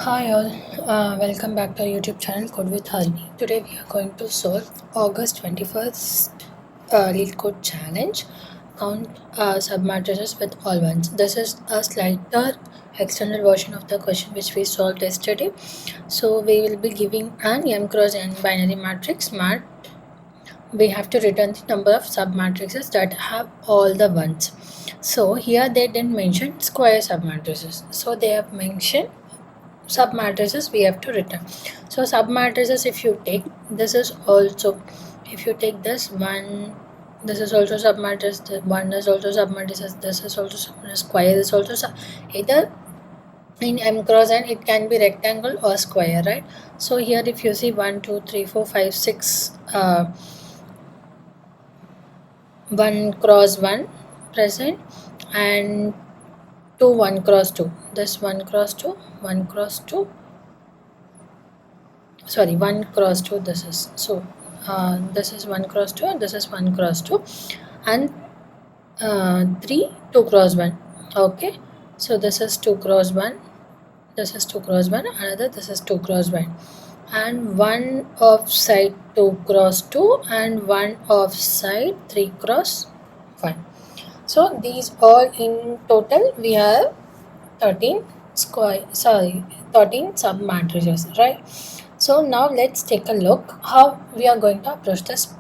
Hi all, welcome back to our YouTube channel Code with Harni. Today we are going to solve August 21st LeetCode challenge. Count submatrices with all ones. This is a slighter extended version of the question which we solved yesterday. So we will be giving an m cross n binary matrix mat. We have to return the number of submatrices that have all the ones. So here they didn't mention square submatrices. So they have mentioned submatrices we have to return. So submatrices, if you take this is also, if you take this one, this is also submatrix, the one is also submatrices, this is also square, this is also either in m cross n it can be rectangle or square, right? So here if you see 1 2 3 4 5 6 1 cross 1 present and 2 1 cross 2, this 1 cross 2 1 cross 2, sorry 1 cross 2, this is so this is 1 cross 2 and this is 1 cross 2 and 3 2 cross 1. Okay, so this is 2 cross 1, this is 2 cross 1, another this is 2 cross 1 and one offside 2 cross 2 and one offside 3 cross 1. So these all in total we have 13 submatrices, right? So now let's take a look how we are going to approach this.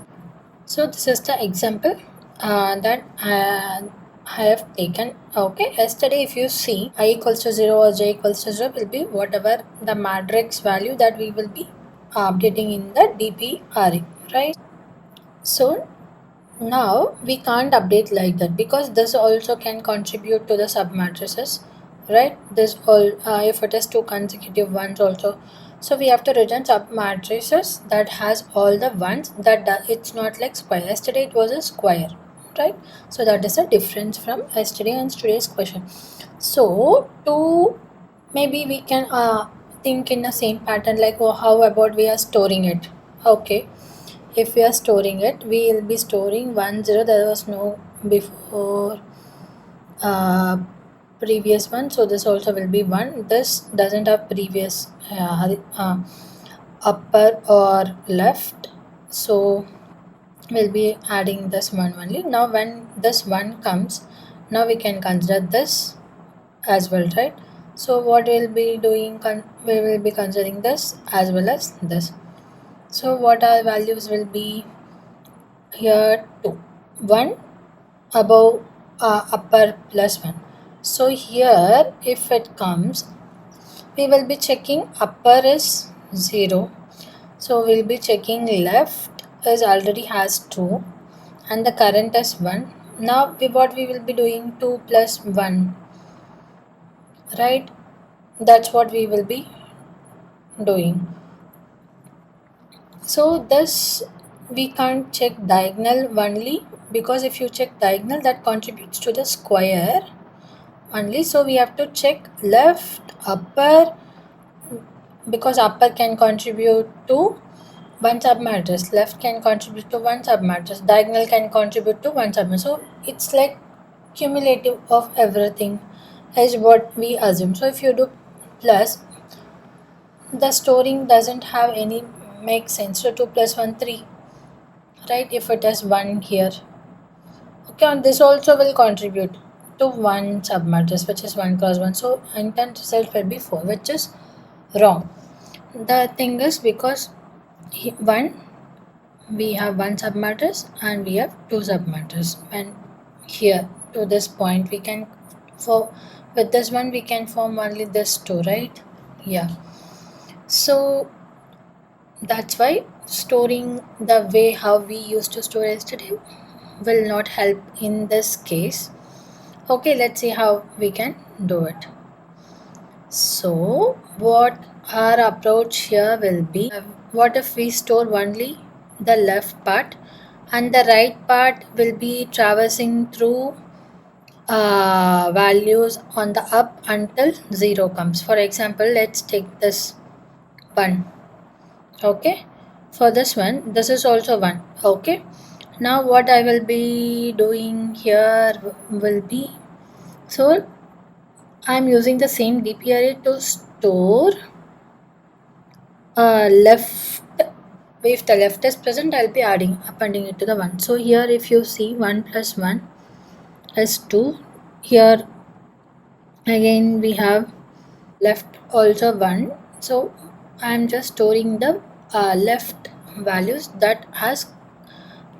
So this is the example that I have taken. Okay, yesterday if you see I equals to 0 or j equals to 0 will be whatever the matrix value that we will be updating in the DPRA, right? So now we can't update like that because this also can contribute to the submatrices, right? This all if it is two consecutive ones also, so we have to return submatrices that has all the ones that it's not like square. Yesterday it was a square, right? So that is a difference from yesterday and today's question. So to maybe we can think in the same pattern like, oh, how about we are storing it? Okay, if we are storing it, we will be storing 1 0. There was no before previous one, so this also will be 1. This doesn't have previous upper or left, so we'll be adding this one only. Now when this one comes, now we can consider this as well, right? So what we'll be doing, we will be considering this as well as this. So what our values will be here? 2 1 above upper plus 1. So here if it comes, we will be checking upper is 0, so we'll be checking left is already has 2 and the current is 1. Now what we will be doing, 2 plus 1, right? That's what we will be doing. So this we can't check diagonal only, because if you check diagonal that contributes to the square only. So we have to check left, upper, because upper can contribute to one submatrix, left can contribute to one submatrix, diagonal can contribute to one submatrix. So it's like cumulative of everything is what we assume. So if you do plus, the storing doesn't have any make sense. So 2 plus 1 3, right? If it is 1 here, okay, and this also will contribute to one submatrix which is 1 cross 1. So intent result will be 4, which is wrong. The thing is, because we have one submatrix and we have two submatrices, and here to this point we can with this one we can form only this two, right? Yeah, so that's why storing the way how we used to store yesterday will not help in this case. Okay, let's see how we can do it. So what our approach here will be, what if we store only the left part and the right part will be traversing through values on the up until 0 comes. For example, let's take this 1. Okay, for this one, this is also 1. Okay, now what I will be doing here will be, so I'm using the same DPRA to store left, if the left is present, I'll be appending it to the 1. So here if you see 1 plus 1 is 2. Here again we have left also 1. So I'm just storing the left values that has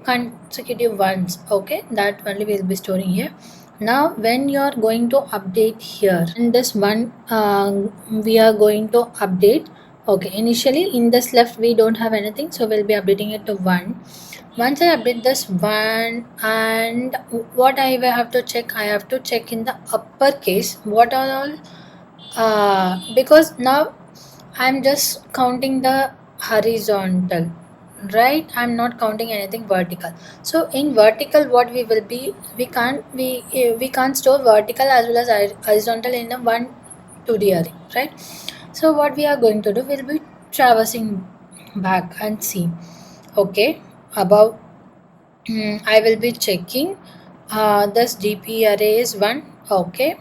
consecutive ones. Okay, that only we'll be storing here. Now when you are going to update here in this one, we are going to update. Okay, initially in this left we don't have anything, so we'll be updating it to 1. Once I update this 1, and what I will have to check, I have to check in the uppercase what are all, because now I'm just counting the horizontal, right? I'm not counting anything vertical. So in vertical, what we will be, we can't store vertical as well as horizontal in a one 2D array, right? So what we are going to do, we'll be traversing back and see. Okay, above, I will be checking this DP array is 1. Okay,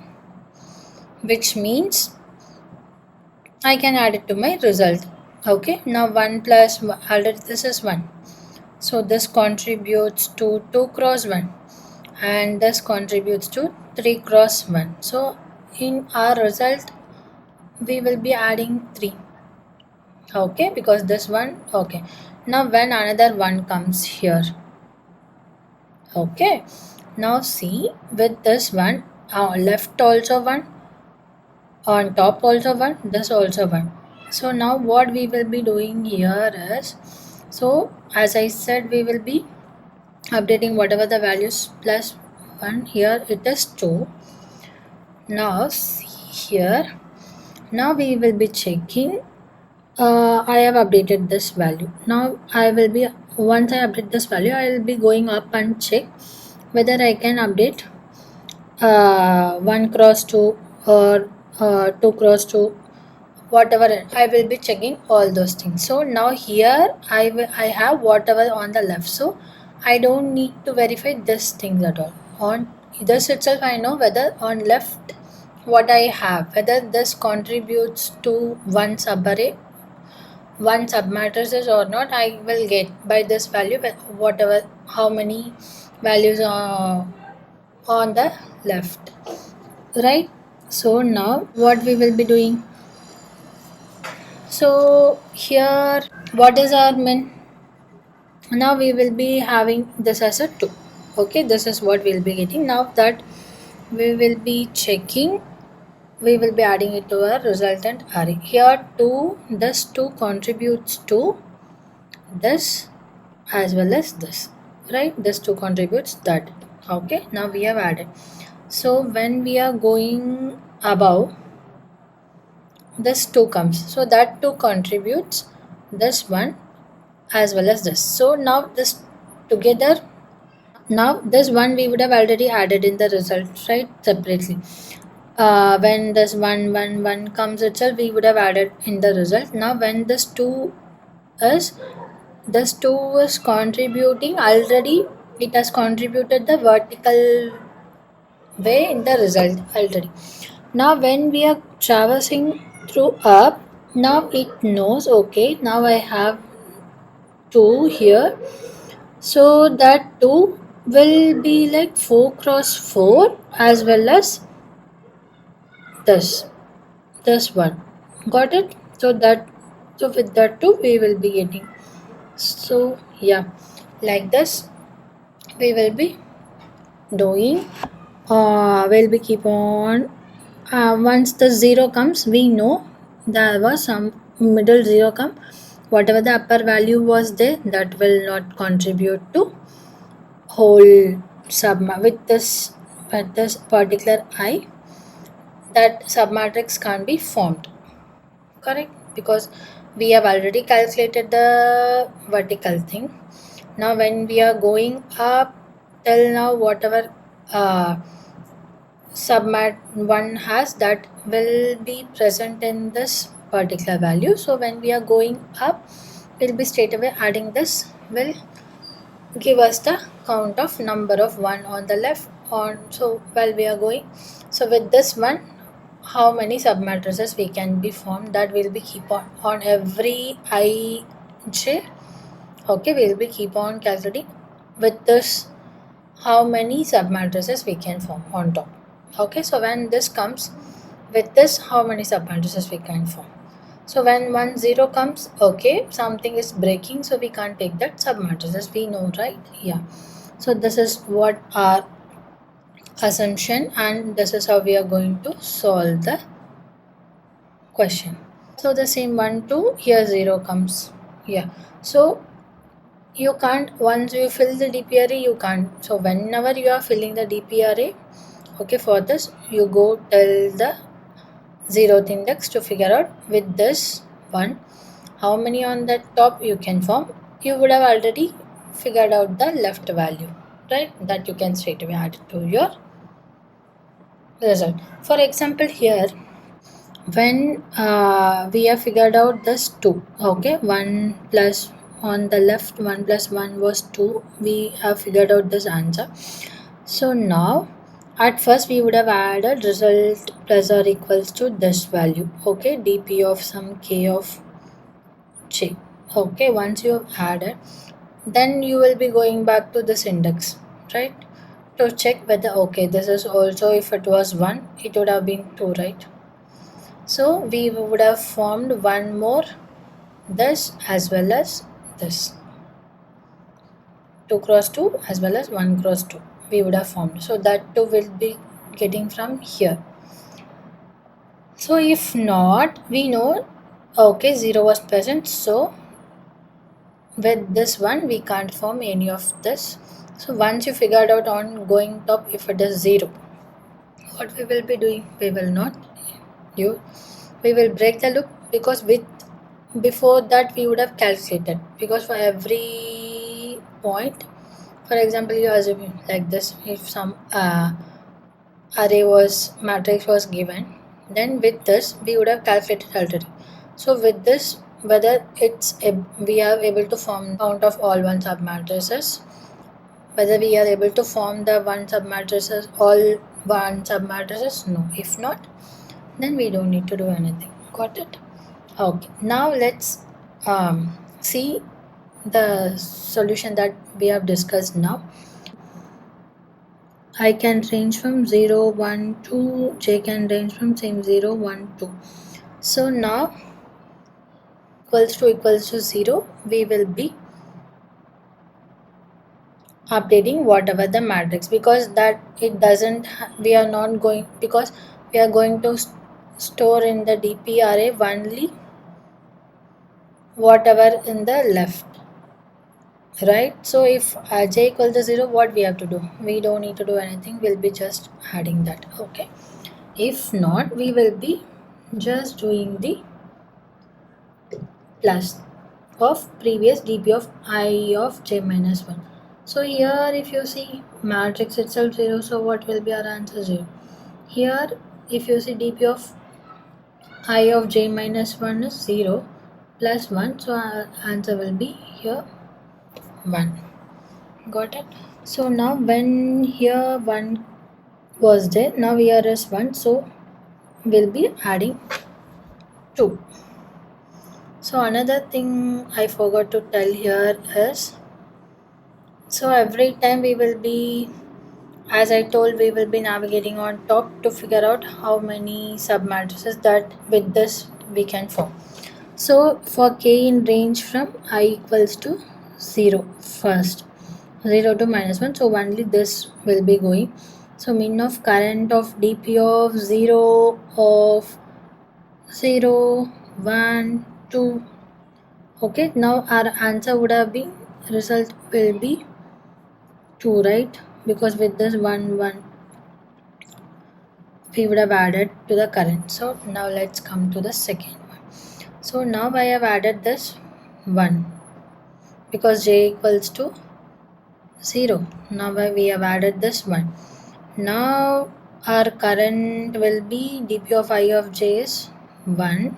which means I can add it to my result. Okay, now 1 plus 1, already this is 1. So this contributes to 2 cross 1, and this contributes to 3 cross 1. So in our result, we will be adding 3. Okay, because this one, okay. Now when another 1 comes here. Okay, now see with this one, left also 1, on top also 1, this also 1. So now what we will be doing here is, so as I said, we will be updating whatever the values plus 1. Here it is 2. Now see here, now we will be checking, I have updated this value. Now I will be, once I update this value, I will be going up and check whether I can update 1 cross 2 or 2 cross 2, whatever. I will be checking all those things. So now here I have whatever on the left, so I don't need to verify this things at all. On this itself I know whether on left what I have, whether this contributes to one subarray, one submatrices or not. I will get by this value whatever, how many values are on the left, right? So now what we will be doing, so here what is our min? Now we will be having this as a 2. Okay, this is what we'll be getting. Now that we will be checking, we will be adding it to our resultant array. Here 2, this 2 contributes to this as well as this, right? This 2 contributes that. Okay, now we have added. So when we are going above, this 2 comes, so that 2 contributes this one as well as this. So now this together, now this one we would have already added in the result, right, separately. When this 1 comes itself, we would have added in the result. Now when this 2 is, this 2 is contributing already, it has contributed the vertical way in the result already. Now when we are traversing through up, now it knows, okay, now I have 2 here, so that 2 will be like 4 cross 4 as well as this one. Got it? So with that 2 we will be getting. So yeah, like this we will be doing. We'll be keep on. Once the 0 comes, we know there was some middle 0 come. Whatever the upper value was there, that will not contribute to whole with this particular I, that submatrix can't be formed. Correct? Because we have already calculated the vertical thing. Now when we are going up, till now whatever submat 1 has, that will be present in this particular value. So when we are going up, we'll be straight away adding this, will give us the count of number of 1 on the left on. So while we are going, so with this one, how many submatrices we can be formed, that will be keep on every ij. Okay, we'll be keep on calculating with this how many submatrices we can form on top. Okay, so when this comes with this, how many submatrices we can form. So when 1 0 comes, okay, something is breaking, so we can't take that submatrices, we know, right? Yeah. So this is what our assumption, and this is how we are going to solve the question. So the same 1 2, here 0 comes. Yeah. So you can't, once you fill the DP array, you can't. So whenever you are filling the DP array, okay, for this you go till the 0th index to figure out with this one how many on that top you can form. You would have already figured out the left value, right? That you can straight away add it to your result. For example, here when we have figured out this 2, okay, 1 plus on the left, 1 plus 1 was 2, we have figured out this answer. So now at first we would have added result plus or equals to this value, okay, dp of some k of j. Okay, once you have added, then you will be going back to this index, right, to check whether, okay, this is also, if it was 1 it would have been 2, right? So we would have formed one more, this as well as this, 2 cross 2 as well as 1 cross 2 we would have formed. So that 2 will be getting from here. So if not, we know, okay, 0 was present, so with this one we can't form any of this. So once you figured out on going top, if it is 0, what we will be doing, we will not we will break the loop, because with before that we would have calculated, because for every point, for example, you assume like this, if some array was matrix was given, then with this we would have calculated already. So with this, whether we are able to form count of all one submatrices, whether we are able to form the one submatrices, all one submatrices, no. If not, then we don't need to do anything. Got it? Okay, now let's see the solution that we have discussed now. I can range from 0 1 2, j can range from same 0 1 2. So now equals to 0, we will be updating whatever the matrix, because that it doesn't we are not going, because we are going to store in the DP array only whatever in the left, right? So if j equals to 0, what we have to do, we don't need to do anything, we'll be just adding that. Okay, if not, we will be just doing the plus of previous dp of I of j minus 1. So here if you see matrix itself 0, so what will be our answer? 0. Here if you see dp of I of j minus 1 is 0 plus 1, so our answer will be here 1. Got it? So now when here 1 was there, now here is 1, so we'll be adding 2. So another thing I forgot to tell here is, so every time we will be, as I told, we will be navigating on top to figure out how many submatrices that with this we can form. So for k in range from I equals to 0 first, 0 to minus 1, so only this will be going. So mean of current of dp of 0 of 0 1 2. Okay, now our answer would have been, result will be 2, right? Because with this 1 1 we would have added to the current. So now let's come to the second one. So now I have added this 1 because j equals to 0. Now we have added this 1. Now our current will be dp of I of j is 1.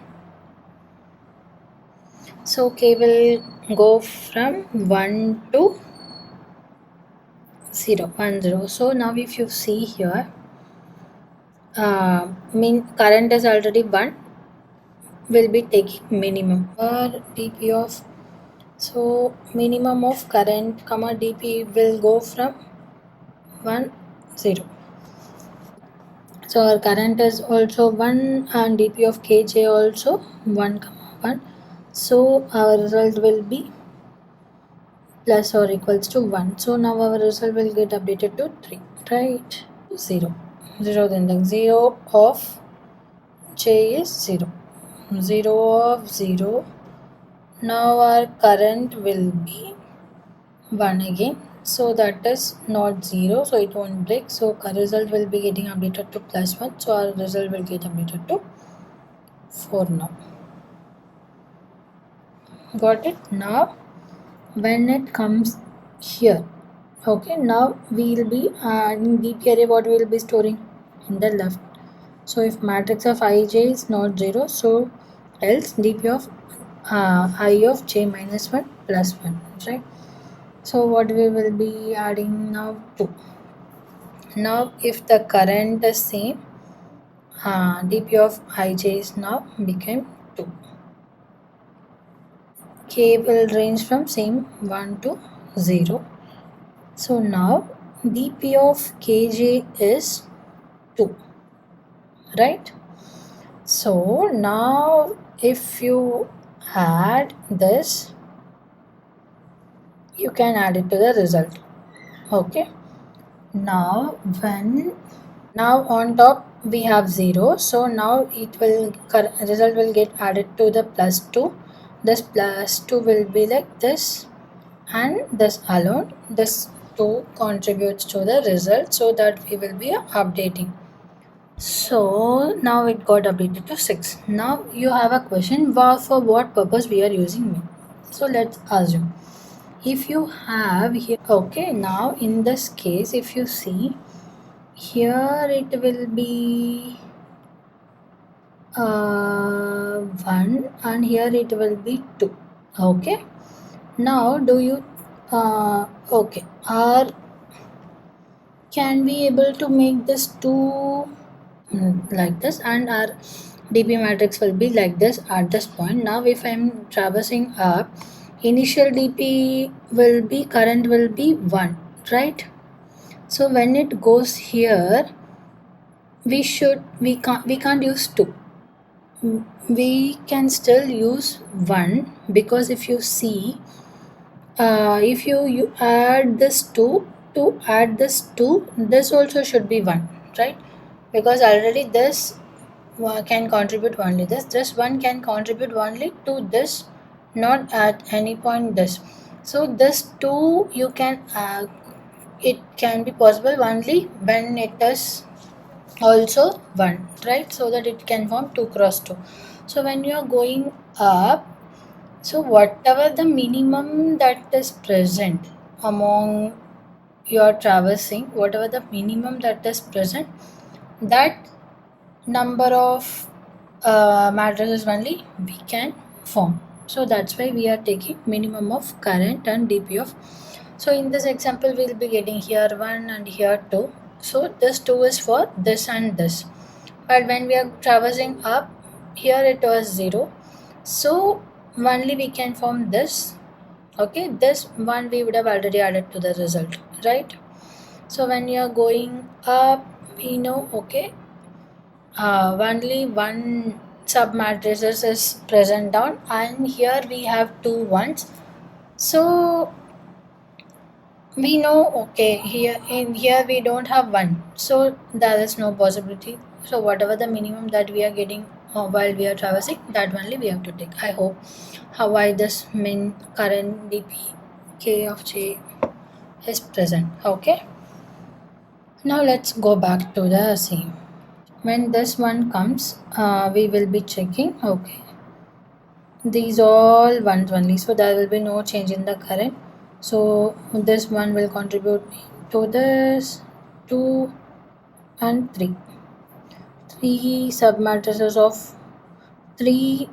So k will go from 1 to 0 1 0. So now if you see here, mean current is already 1, will be taking minimum or dp of, so minimum of current comma dp will go from 1 0. So our current is also 1 and dp of kj also 1 comma 1. So our result will be plus or equals to 1. So now our result will get updated to 3, right? 0. 0, then the 0 of j is 0. 0 of 0. Now our current will be 1 again. So that is not 0. So it won't break. So our result will be getting updated to plus 1. So our result will get updated to 4 now. Got it? Now when it comes here, okay, now we will be in dp array, what we will be storing in the left. So if matrix of ij is not 0, so else dp of I of j minus 1 plus 1, right? So what we will be adding now 2. Now if the current is same, dp of ij is now became 2. K will range from same 1 to 0. So now dp of kj is 2, right? So now if you add this, you can add it to the result. Okay. Now on top we have 0. So now result will get added to the plus 2. This plus 2 will be like this, and this alone, this 2 contributes to the result, so that we will be updating. So now it got updated to 6. Now you have a question, for what purpose we are using min. So let's assume if you have here, okay, now in this case if you see here, it will be 1 and here it will be 2. Okay, now do you okay, can we able to make this 2 like this, and our dp matrix will be like this at this point. Now if I'm traversing up, initial dp will be, current will be 1, right? So when it goes here, we can't use 2. We can still use 1, because if you see, if you add this 2 to add this 2, this also should be 1, right? Because already this can contribute only this 1 can contribute only to this, not at any point this. So this 2 you can it can be possible only when it is also 1, right? So that it can form 2 cross 2. So when you are going up, so whatever the minimum that is present among your traversing, whatever the minimum that is present, that number of matrices only we can form. So that's why we are taking minimum of current and dp of. So in this example we will be getting here 1 and here 2. So this 2 is for this and this, but when we are traversing up, here it was 0, so only we can form this. Okay, this one we would have already added to the result, right? So when you are going up, we know, okay, only one submatrices is present down, and here we have 2 ones. So we know, okay, here we don't have 1, so there is no possibility. So whatever the minimum that we are getting while we are traversing, that only we have to take. I hope why this min current dp k of j is present. Okay, now let's go back to the same. When this one comes, we will be checking, okay, these all ones only, so there will be no change in the current. So this one will contribute to this 2 and 3 submatrices of 3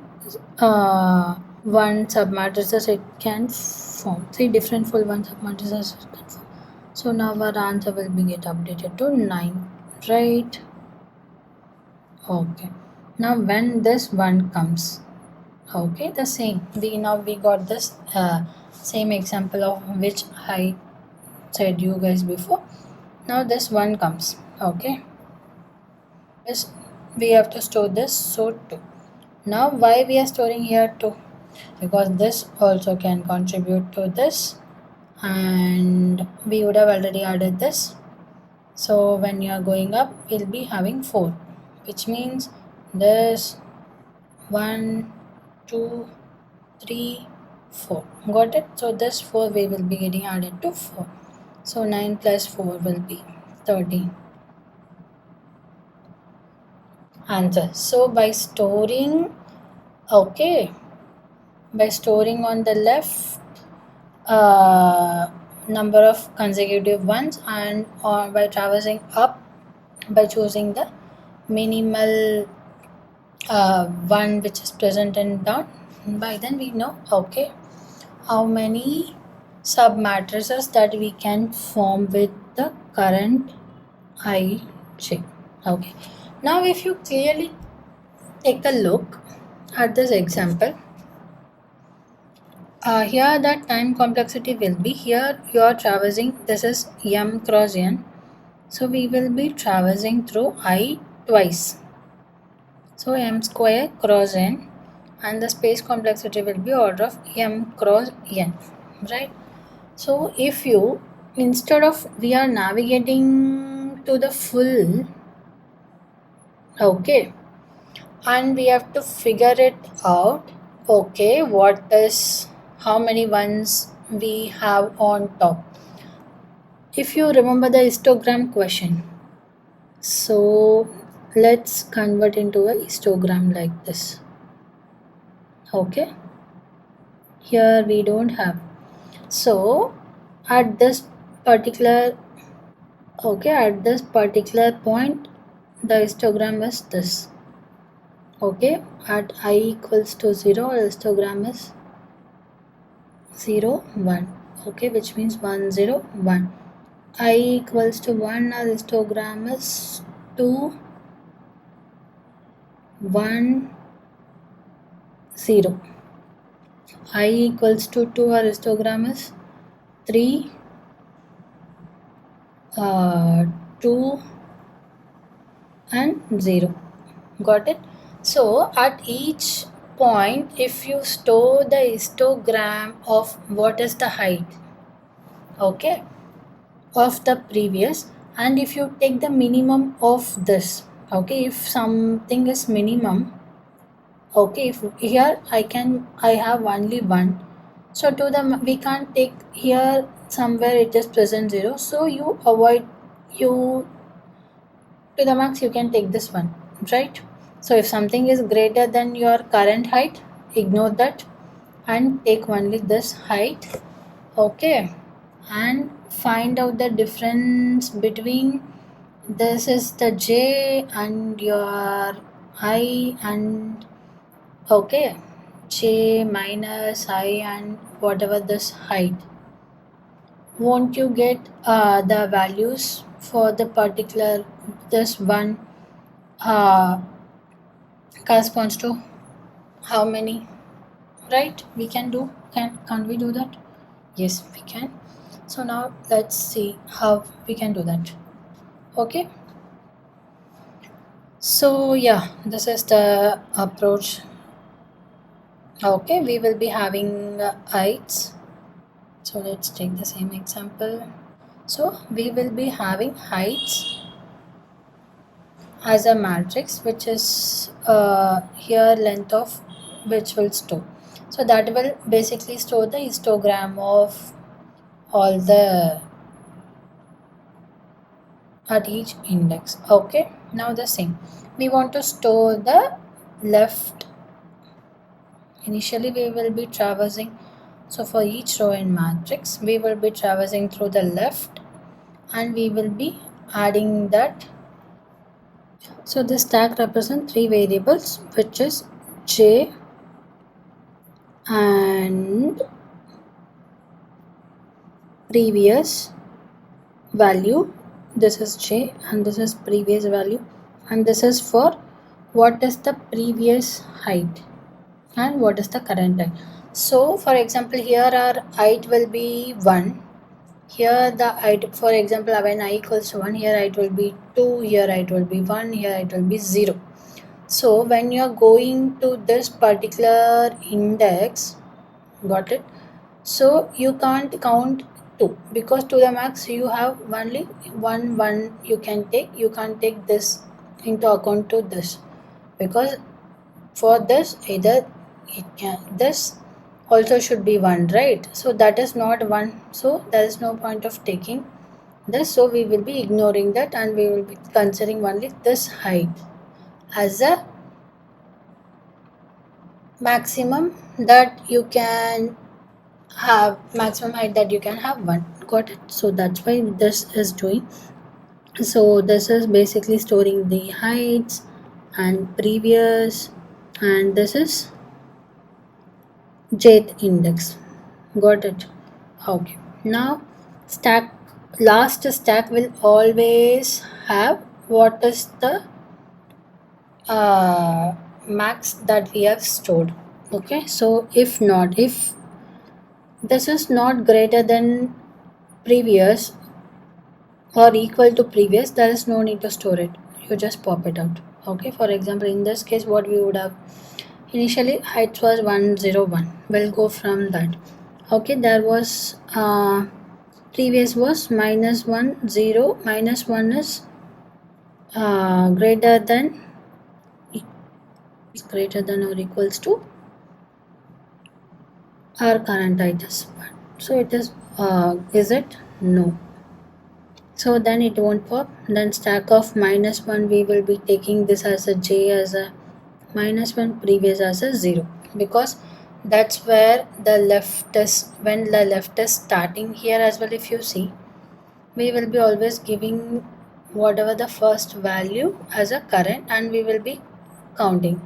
one submatrices it can form, 3 different full one submatrices it can form. So now our answer will be get updated to 9, right? Okay. Now when this one comes, okay, the same. We got this same example of which I said you guys before. Now this one comes. Okay. This we have to store this, so 2. Now why we are storing here 2? Because this also can contribute to this, and we would have already added this. So when you are going up, we'll be having 4, which means this 1, 2, 3, 4. Got it? So this 4 we will be getting added to 4. So 9 plus 4 will be 13. Answer. So by storing, okay, by storing on the left number of consecutive ones, and or by traversing up by choosing the minimal one which is present in down, by then we know, okay, how many submatrices that we can form with the current ij. Okay, now if you clearly take a look at this example, here that time complexity will be, here you are traversing, this is m cross n, so we will be traversing through I twice. So m square cross n, and the space complexity will be order of m cross n, right? So if you, instead of we are navigating to the full, okay, and we have to figure it out, okay, what is, how many ones we have on top. If you remember the histogram question, so let's convert into a histogram like this. Okay, here we don't have, so at this particular, okay, at this particular point the histogram is this. Okay, at I equals to 0, histogram is 0, 1. Okay, which means 1, 0, 1. I equals to 1, our histogram is 2, 1, 0. I equals to 2, our histogram is 3, 2 and 0. Got it? So at each point, if you store the histogram of what is the height, okay, of the previous, and if you take the minimum of this, okay, if something is minimum, okay, if here I have only 1, so to the, we can't take here somewhere it is present 0, so you avoid, you to the max you can take this one, right? So if something is greater than your current height, ignore that and take only this height, okay, and find out the difference between this is the j and your I, and okay, j minus I and whatever this height. Won't you get the values for the particular, this one uh, corresponds to how many, right? We can do, can't we do that? Yes, we can. So now let's see how we can do that. Okay, so yeah, this is the approach. Okay, we will be having heights, so let's take the same example. So we will be having heights as a matrix, which is here length of which will store, so that will basically store the histogram of all the at each index. Okay, now the same, we want to store the left. Initially we will be traversing, so for each row in matrix we will be traversing through the left, and we will be adding that. So this stack represents 3 variables, which is j and previous value. This is j and this is previous value, and this is for what is the previous height and what is the current height. So for example, here our height will be 1. Here the height, for example, when I equals to 1, here height will be 2, here height will be 1, here height will be 0. So when you are going to this particular index, got it? So you can't count 2 because to the max you have only 1 you can take. You can't take this into account to this because for this either it can this also should be 1, right? So that is not 1, so there is no point of taking this. So we will be ignoring that and we will be considering only this height as a maximum that you can have, maximum height that you can have 1. Got it? So that's why this is doing. So this is basically storing the heights and previous, and this is jth index. Got it? Okay. Now stack, last stack will always have what is the max that we have stored. Okay, so if not, if this is not greater than previous or equal to previous, there is no need to store it. You just pop it out. Okay, for example, in this case, what we would have initially height was 101. We'll go from that. Okay, there was previous was -1 0, -1 is greater than or equals to our current height is 1. So it is it? No. So then it won't pop. Then stack of -1, we will be taking this as a j as a -1, previous as a 0, because that's where the left is, when the left is starting. Here as well, if you see, we will be always giving whatever the first value as a current and we will be counting,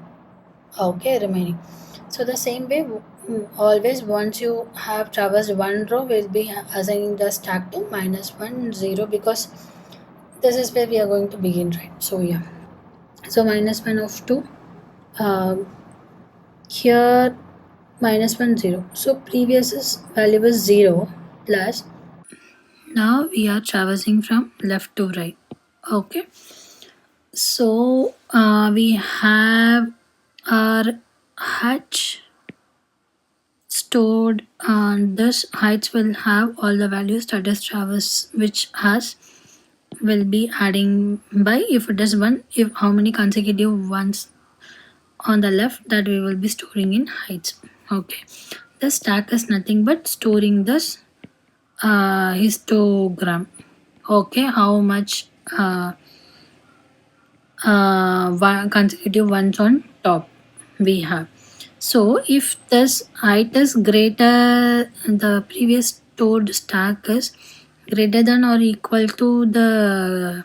okay, remaining. So the same way, always once you have traversed one row, we'll be assigning the stack to -1 0, because this is where we are going to begin, right? So yeah, so -1 of 2, here -1 0. So previous value is 0 plus. Now we are traversing from left to right. Okay, so we have our hatch stored, and this heights will have all the values that is traverse, which has will be adding by, if it is 1, if how many consecutive ones on the left, that we will be storing in heights. Okay, the stack is nothing but storing this histogram. Okay, how much one consecutive ones on top we have. So if this height is greater, the previous stored stack is greater than or equal to the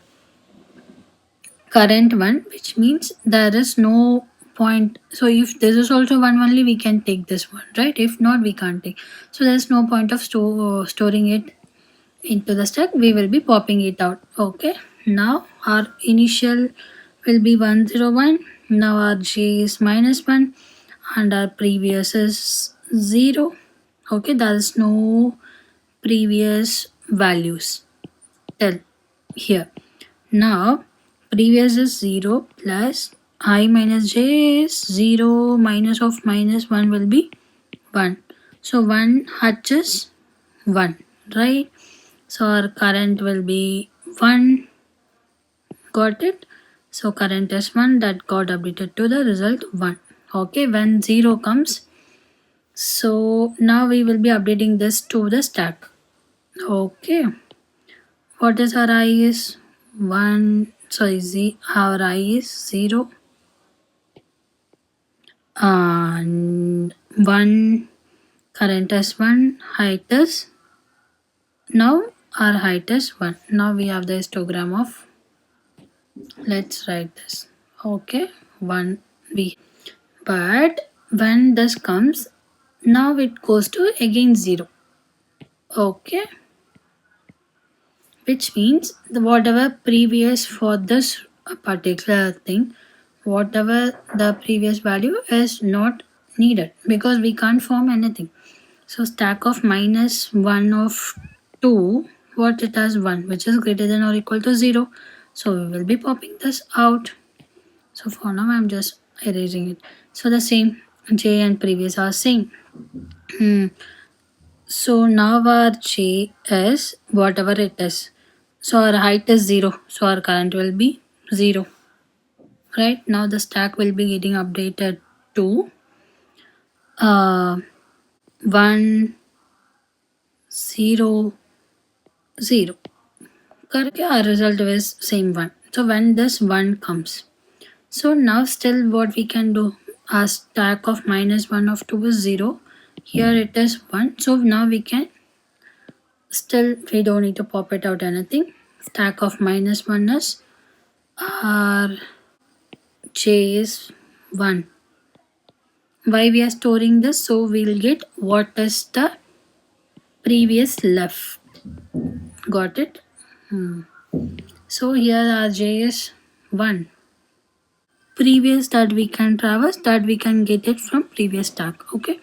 current one, which means there is no point. So if this is also one only, we can take this one, right? If not, we can't take. So there's no point of storing it into the stack. We will be popping it out. Okay, now our initial will be 101. Now our j is -1 and our previous is 0. Okay, there is no previous values till here. Now previous is 0 plus I minus j is 0, minus of -1 will be 1. So 1 hatch is 1, right? So our current will be 1. Got it? So current is 1, that got updated to the result 1. Okay, when 0 comes, so now we will be updating this to the stack. Okay, what is our I is 1, sorry, our I is 0 and 1, current is 1, height is, now our height is 1. Now we have the histogram of, let's write this. Okay, 1 we, but when this comes, now it goes to again 0. Okay, which means the whatever previous for this particular thing, whatever the previous value is not needed because we can't form anything. So stack of minus 1 of 2, what it has 1, which is greater than or equal to 0. So we will be popping this out. So for now I'm just erasing it. So the same, j and previous are same. So now our j is whatever it is. So our height is 0. So our current will be 0. Right now the stack will be getting updated to 1 0 0. Correct. Our result is same 1. So when this 1 comes, so now still what we can do, our stack of minus 1 of 2 is 0. Here it is 1. So now we can still, we don't need to pop it out anything. Stack of minus 1 is our j is 1. Why we are storing this? So we'll get what is the previous left. Got it? So here our j is 1. Previous that we can traverse, that we can get it from previous stack. Okay,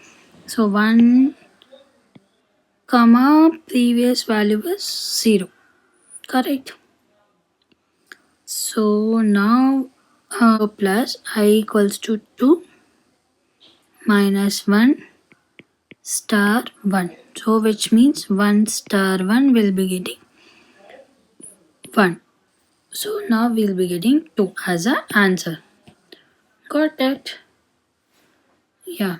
so 1 comma previous value is 0. Correct. So now plus I equals to 2 minus 1 star 1. So which means 1 star 1 will be getting 1. So now we'll be getting 2 as an answer. Got it? Yeah.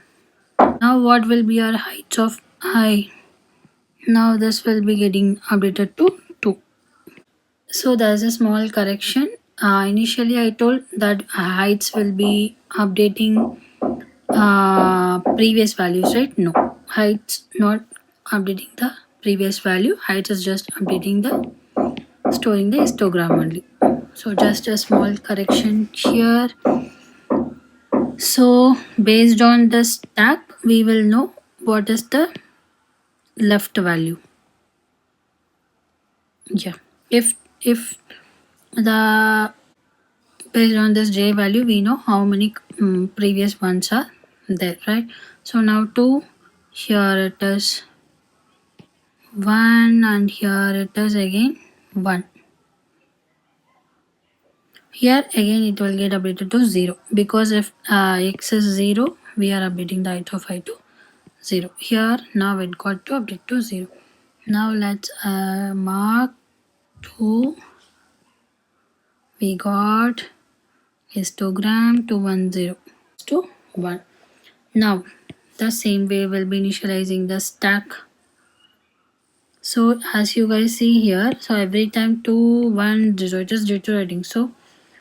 Now what will be our heights of I? Now this will be getting updated to 2. So there's a small correction. Initially I told that heights will be updating previous values, right? No, heights not updating the previous value. Heights is just updating the storing the histogram only. So just a small correction here. So based on the stack, we will know what is the left value. Yeah, if the based on this j value, we know how many previous ones are there, right? So now 2, here it is 1, and here it is again 1. Here again it will get updated to 0 because if x is 0, we are updating the height of I to 0. Here now it got to update to 0. Now let's mark 2. We got histogram to 1 0 to 1. Now the same way we'll be initializing the stack. So as you guys see here, so every time 2 1 0, it is reiterating. So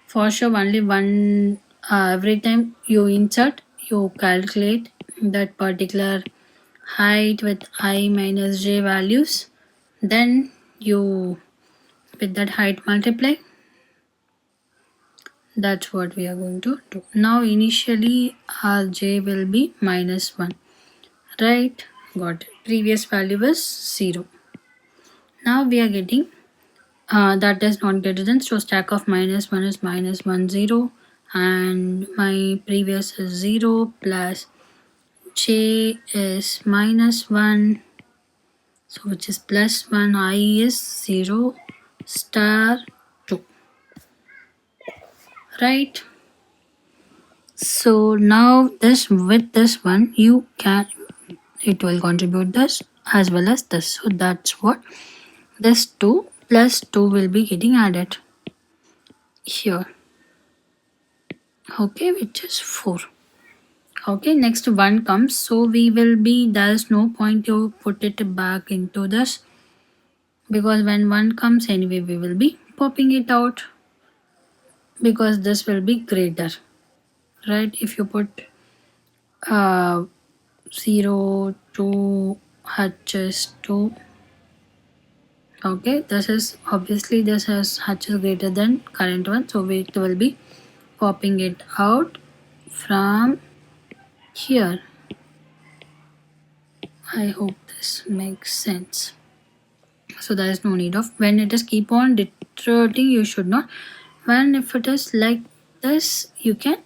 for sure only one every time you insert, you calculate that particular height with I minus j values, then you with that height multiply. That's what we are going to do. Now initially our j will be minus 1, right? Got it. Previous value was 0. Now we are getting that is not greater than, so stack of minus 1 is minus 1 0, and my previous is 0 plus j is minus 1, so which is plus 1, I is 0 star 2, right? So now this with this one you can, it will contribute this as well as this. So that's what this 2 plus 2 will be getting added here. Okay, which is 4. Okay, next 1 comes, so we will be, there's no point to put it back into this because when 1 comes anyway we will be popping it out because this will be greater, right? If you put 0 2 hatches 2, okay, this is obviously this has hatches greater than current one, so we will be popping it out from here. I hope this makes sense. So there is no need of, when it is keep on deteriorating, you should not, when if it is like this you can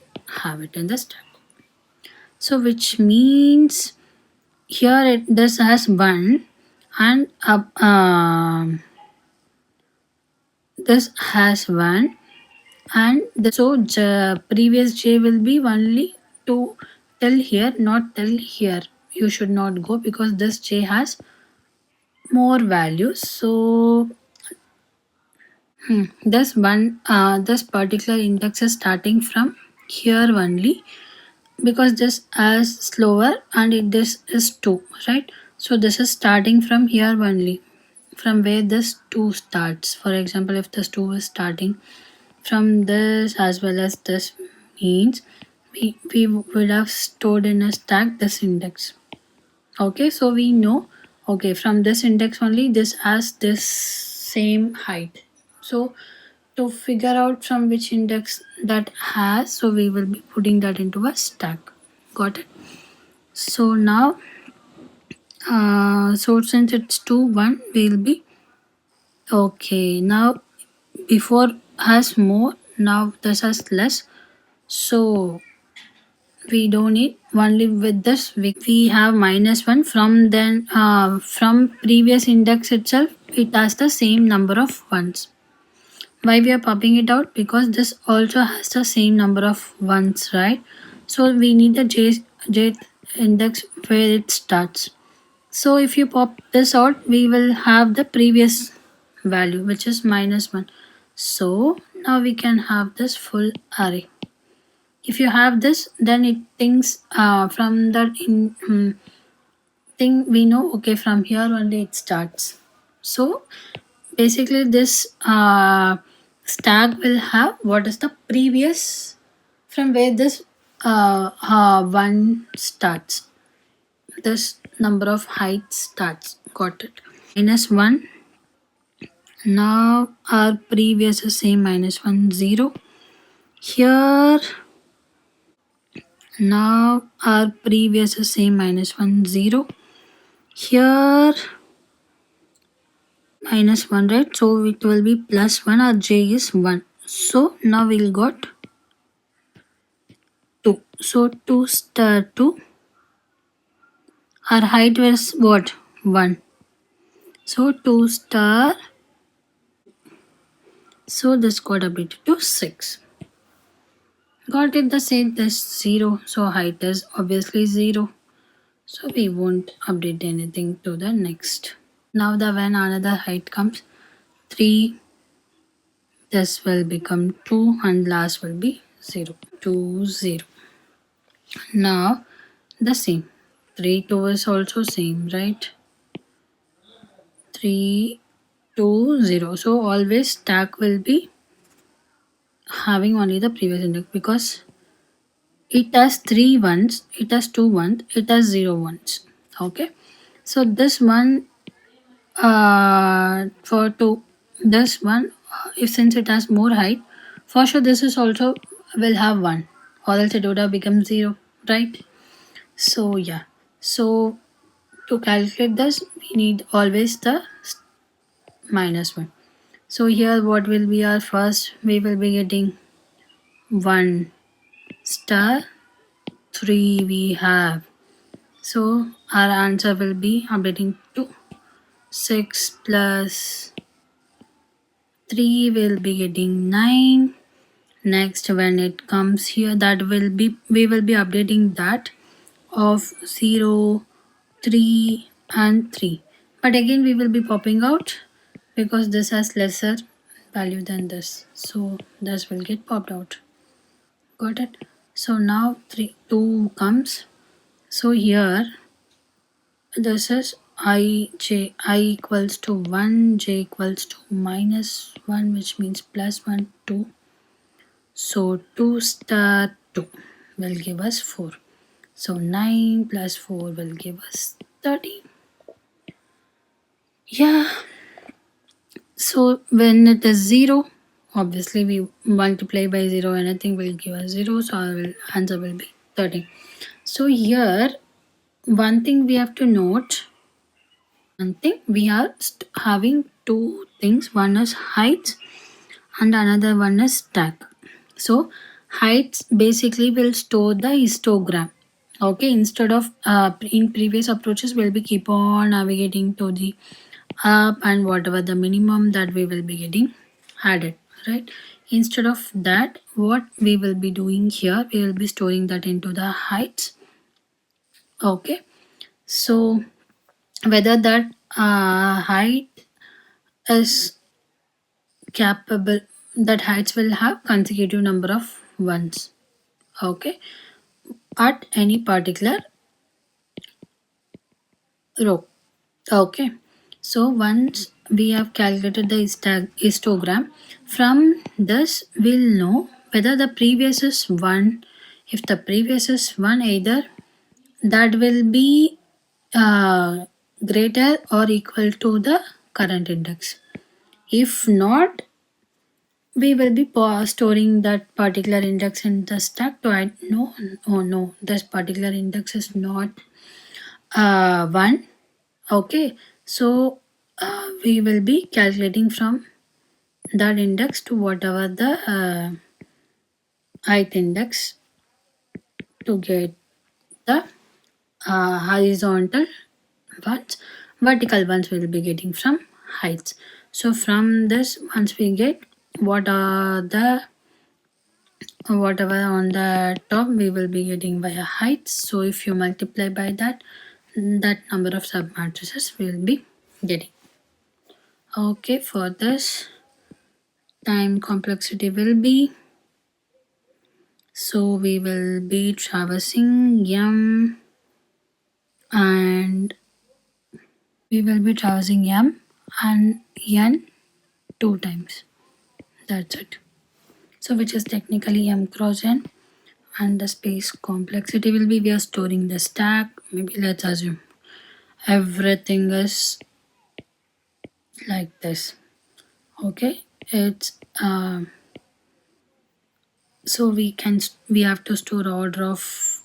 have it in the stack. So which means here this has 1 and this has 1 and so previous j will be only to till here, not till here. You should not go because this j has more values. So this particular index is starting from here only because this is slower and this is 2, right? So this is starting from here only, from where this 2 starts. For example, if this 2 is starting from this as well as this, means we would have stored in a stack this index. Okay, so we know, okay, from this index only this has this same height. So to figure out from which index that has, so we will be putting that into a stack. Got it? So now so since it's 2 1 will be okay. Now before has more, now this has less, so we don't need only with this we have -1 from then from previous index itself it has the same number of ones. Why we are popping it out? Because this also has the same number of ones, right? So we need the j index where it starts. So if you pop this out, we will have the previous value which is -1. So now we can have this full array. If you have this, then it thinks from that thing we know, okay, from here only it starts. So basically this stack will have what is the previous from where this one starts, this number of height starts. Got it? -1. Now our previous is same -1 0 here. Now our previous is same -1 0 here, -1, right? So it will be +1. Our j is 1. So now we'll got 2. So 2 star 2. Our height was what? 1. So 2 star. So this got updated to 6. Got it? The same this 0. So height is obviously 0. So we won't update anything to the next. Now the when another height comes 3, this will become 2 and last will be 0. 2 0. Now the same. 3 2 is also same, right? 3 2 0. So always stack will be having only the previous index because it has 3 ones, it has 2 ones, it has 0 ones. Okay, so this one for 2, this one if since it has more height, for sure this is also will have 1 or else it would have become 0, right? So yeah, so to calculate this we need always the -1. So here what will be our first? We will be getting 1 star 3 we have. So our answer will be updating to 6 plus 3 will be getting 9. Next when it comes here, that will be we will be updating that of 0 3 and 3, but again we will be popping out because this has lesser value than this, so this will get popped out. Got it? So now 3 2 comes, so here this is I equals to 1, j equals to -1, which means +1 2. So 2 star 2 will give us 4. So 9 plus 4 will give us 30. Yeah. So when it is 0, obviously we multiply by 0, anything will give us 0. So our answer will be 30. So here one thing we have to note, one thing we are having two things. One is height and another one is stack. So heights basically will store the histogram. Okay, instead of in previous approaches we'll be keep on navigating to the up and whatever the minimum that we will be getting added, right? Instead of that, what we will be doing here, we will be storing that into the heights. Okay, so whether that height is capable, that heights will have consecutive number of ones. Okay, at any particular row. Okay, so once we have calculated the histogram, from this we'll know whether the previous is 1. If the previous is 1, either that will be greater or equal to the current index. If not, we will be storing that particular index in the stack to add no, oh no, this particular index is not 1. Okay, so we will be calculating from that index to whatever the ith index to get the horizontal ones. Vertical ones we will be getting from heights. So from this, once we get what are the whatever on the top, we will be getting via heights. So if you multiply by that, that number of submatrices we will be getting. Okay, for this time complexity will be, so we will be traversing m and n 2 times. That's it. So which is technically m cross n, and the space complexity will be, we are storing the stack. Maybe let's assume everything is like this. Okay, it's so we have to store order of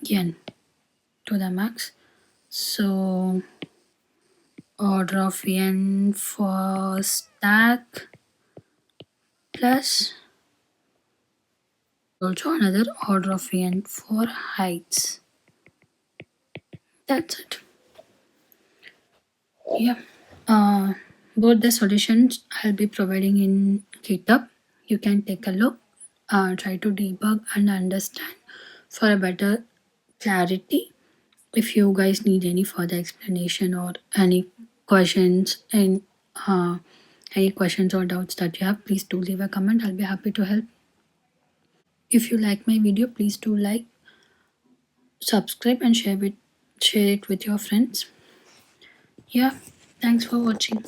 n to the max. So order of n for stack plus also another order of n for heights. That's it. Yeah. Both the solutions I'll be providing in GitHub. You can take a look, try to debug and understand for a better clarity. If you guys need any further explanation or any questions and any questions or doubts that you have, please do leave a comment. I'll be happy to help. If you like my video, please do like, subscribe and share it with your friends. Yeah, thanks for watching.